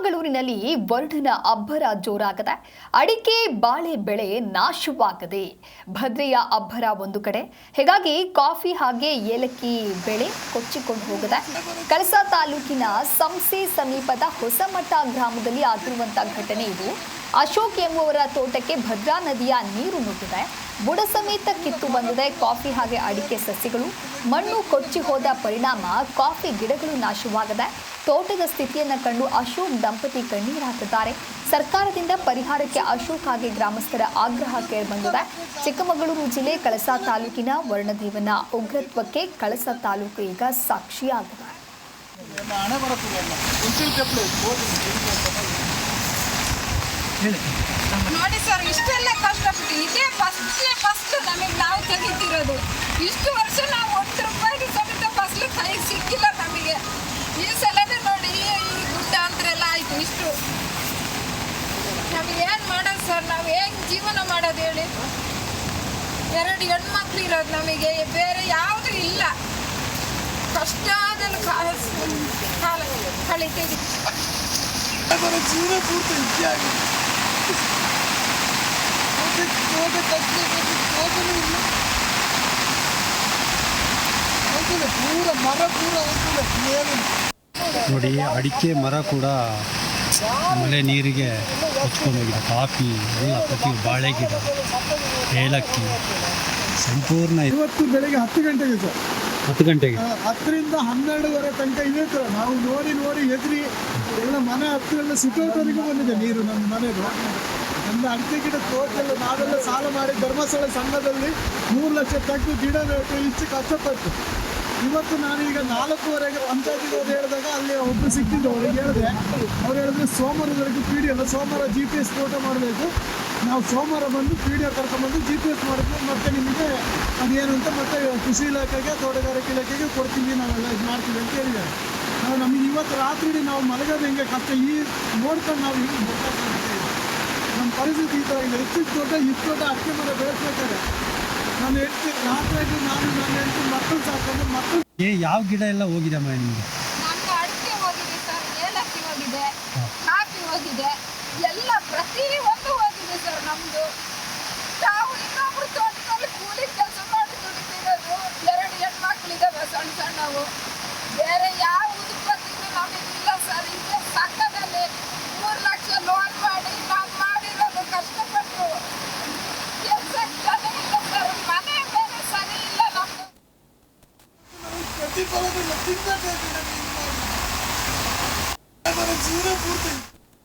ಚಿಕ್ಕಮಗಳೂರಿನಲ್ಲಿ ವರ್ಣನ ಅಬ್ಬರ ಜೋರಾಗದೆ ಅಡಿಕೆ ಬಾಳೆ ಬೆಳೆ ನಾಶವಾಗದೆ ಭದ್ರೆಯ ಅಬ್ಬರ ಒಂದು ಕಡೆ. ಹೀಗಾಗಿ ಕಾಫಿ ಹಾಗೆ ಏಲಕ್ಕಿ ಬೆಳೆ ಕೊಚ್ಚಿಕೊಂಡು ಹೋಗದೆ. ಕಳಸಾ ತಾಲೂಕಿನ ಸಂಸೆ ಸಮೀಪದ ಹೊಸಮಠ ಗ್ರಾಮದಲ್ಲಿ ಆಗಿರುವಂತಹ ಘಟನೆ ಇದು. ಅಶೋಕ್ ಎಂಬುವರ ತೋಟಕ್ಕೆ ಭದ್ರಾ ನದಿಯ ನೀರು ನುಗ್ಗಿದೆ. ಬುಡ ಸಮೇತ ಕಿತ್ತು ಬಂದಿದೆ ಕಾಫಿ ಹಾಗೆ ಅಡಿಕೆ ಸಸ್ಯಗಳು. ಮಣ್ಣು ಕೊಚ್ಚಿ ಹೋದ ಪರಿಣಾಮ ಕಾಫಿ ಗಿಡಗಳು ನಾಶವಾಗದೆ. ತೋಟದ ಸ್ಥಿತಿಯನ್ನು ಕಂಡು ಅಶೋಕ್ ದಂಪತಿ ಕಣ್ಣೀರು ಹಾಕಿದ್ದಾರೆ. ಸರ್ಕಾರದಿಂದ ಪರಿಹಾರಕ್ಕೆ ಅಶೋಕ್ ಹಾಗೆ ಗ್ರಾಮಸ್ಥರ ಆಗ್ರಹ ಕೇಳಿಬಂದಿದೆ. ಚಿಕ್ಕಮಗಳೂರು ಜಿಲ್ಲೆ ಕಳಸಾ ತಾಲೂಕಿನ ವರ್ಣದೇವನ ಉಗ್ರತ್ವಕ್ಕೆ ಕಳಸಾ ತಾಲೂಕು ಈಗ ಸಾಕ್ಷಿಯಾಗಿದೆ. ನೋಡಿ ಸರ್, ಇಷ್ಟೆಲ್ಲ ಕಷ್ಟಪಟ್ಟು ಇದೇ ಫಸ್ಟ್ ನಮಗೆ ನಾವು ತೆಗಿತಿರೋದು. ಇಷ್ಟು ವರ್ಷ ನಾವು ₹1 ಸಮೇತ ಫಸಲು ಕೈ ಸಿಕ್ಕಿಲ್ಲ ನಮಗೆ. ಈ ಸಲನೇ ನೋಡಿ ಈ ಗುಡ್ಡ ಅಂತ್ರೆಲ್ಲ ಆಯ್ತು. ಇಷ್ಟು ನಮಗೆ ಏನು ಮಾಡೋದು ಸರ್? ನಾವು ಹೆಂಗೆ ಜೀವನ ಮಾಡೋದು ಹೇಳಿ? 2 ಹೆಣ್ಮಕ್ಳು ಇರೋದು ನಮಗೆ, ಬೇರೆ ಯಾವುದೂ ಇಲ್ಲ. ಕಷ್ಟದಲ್ಲಿ ಕಾಲ ಕಳೀತೀವಿ. ಜೀವನ ಪೂರ್ತಿ ಇದ್ದೇ ಆಗಿದೆ. ನೋಡಿ, ಅಡಿಕೆ ಮರ ಕೂಡ ಮಳೆ ನೀರಿಗೆ ಕೊಚ್ಕೊಂಡೋಗಿದೆ. ಕಾಫಿ ಎಲ್ಲ ಪ್ರತಿ ಬಾಳೆ ಗಿಡ, ಏಲಕ್ಕಿ ಸಂಪೂರ್ಣ. ಇವತ್ತು ಬೆಳಗ್ಗೆ 10 ಗಂಟೆಗೆ ಸರ್, 10 ಗಂಟೆಗೆ 10 ರಿಂದ 12:30 ತನಕ ಇದೆ ಸರ್. ನಾವು ನೋಡಿ ಹೆದರಿ ಎಲ್ಲ ಮನೆ ಹತ್ತಿರ ಸಿಟೋಟವರೆಗೂ ಬಂದಿದೆ ನೀರು. ನಮ್ಮ ಮನೆದು ನಮ್ಮ ಅಡಿಕೆ ಗಿಡ ತೋಟೆಲ್ಲ ನಾವೆಲ್ಲ ಸಾಲ ಮಾಡಿ ಧರ್ಮಸ್ಥಳ ಸಂಘದಲ್ಲಿ 3 ಲಕ್ಷ ತೆಗೆದು ಗಿಡ ಬೇಕು, ಇಷ್ಟು ಕಷ್ಟಪಟ್ಟು. ಇವತ್ತು ನಾನೀಗ 4:15ಗೆ ಪಂಚಾಯತಿಗೆ ಹೋಗಿ ಹೇಳಿದಾಗ ಅಲ್ಲಿ ಒಬ್ಬರು ಸಿಕ್ಕಿದ್ದು. ಅವ್ರಿಗೆ ಹೇಳಿದೆ, ಅವ್ರು ಹೇಳಿದ್ರೆ ಸೋಮವಾರದವರೆಗೂ PDO ಅಲ್ಲ, ಸೋಮವಾರ GPS ಫೋಟೋ ಮಾಡಬೇಕು. ನಾವು ಸೋಮವಾರ ಬಂದು PDO ಕರ್ಕೊಂಡ್ಬಂದು GPS ಮಾಡಿದ್ವಿ. ಮತ್ತೆ ನಿಮಗೆ ಅದೇನು ಅಂತ ಮತ್ತೆ ಕೃಷಿ ಇಲಾಖೆಗೆ ತೋಟಗಾರಿಕೆ ಇಲಾಖೆಗೆ ಕೊಡ್ತೀವಿ, ನಾವೆಲ್ಲ ಇದು ಮಾಡ್ತೀವಿ ಅಂತ ಹೇಳಿದ್ದಾರೆ. ನಮಗೆ ಇವತ್ತು ರಾತ್ರಿ ನಾವು ಮಲಗೋದು ಹೆಂಗೆ ಕಷ್ಟ ಈ ನೋಡ್ಕೊಂಡು ನಾವು ಹಿಂಗೆ ಗೊತ್ತಾಗ್ತದೆ. ನಮ್ಮ ಪರಿಸ್ಥಿತಿ ಈ ಥರ ಇದೆ. ಹೆಚ್ಚು ದೊಡ್ಡ ಅಡಿಕೆ ಮರ ಬೆಳೆಸ್ಬೇಕಾದ್ರೆ ನಾನು ಹೇಳ್ತೀನಿ, ರಾತ್ರಿ ನಾನು ನನ್ನ ಹೆಂಡತಿ ಮಕ್ಕಳು ಸಾಕೊಂಡು ಮಕ್ಕಳು. ಯಾವ ಗಿಡ ಎಲ್ಲ ಹೋಗಿದೆ ಅಮ್ಮ ನಿಮಗೆ? ನಮ್ದು ಅಡಿಕೆ ಹೋಗಿದೆ ಸರ್, ಏಲಕ್ಕಿ ಹೋಗಿದೆ, ಕಾಫಿ ಹೋಗಿದೆ, ಎಲ್ಲ ಪ್ರತಿಯೊಂದು ಹೋಗಿದೆ ಸರ್ ನಮ್ಮದು. ನಾವು ಇನ್ನೊಬ್ರು ತೋಟದಲ್ಲಿ ಕೂಲಿ ಕೆಲಸ ಮಾಡಿ ದುಡಿತಿರೋದು. 2 ಹೆಣ್ಮಕ್ಳಿದ್ದಾವೆ ಸಣ್ಣ ಸಣ್ಣವು. ಬೇರೆ ಯಾವ ಉತ್ಪತ್ತಿನೂ ನಮಗಿಲ್ಲ ಸರ್. ಇದೇ ಸಂಘದಲ್ಲಿ 3 ಲಕ್ಷ ಲೋನ್ ಮಾಡಿ ನಾವು ಮಾಡಿರೋದು ಕಷ್ಟಪಟ್ಟು. ಕೆಲಸಕ್ಕೆ ಜನ ಇಲ್ಲ ಸರ್, ಮನೆ ಬೇರೆ ಸರಿ ಇಲ್ಲ ನಮ್ಮದು. ಪ್ರತಿಫಲವನ್ನು ತಿನ್ನಬೇಕು. ಜೀವನ ಪೂರ್ತಿ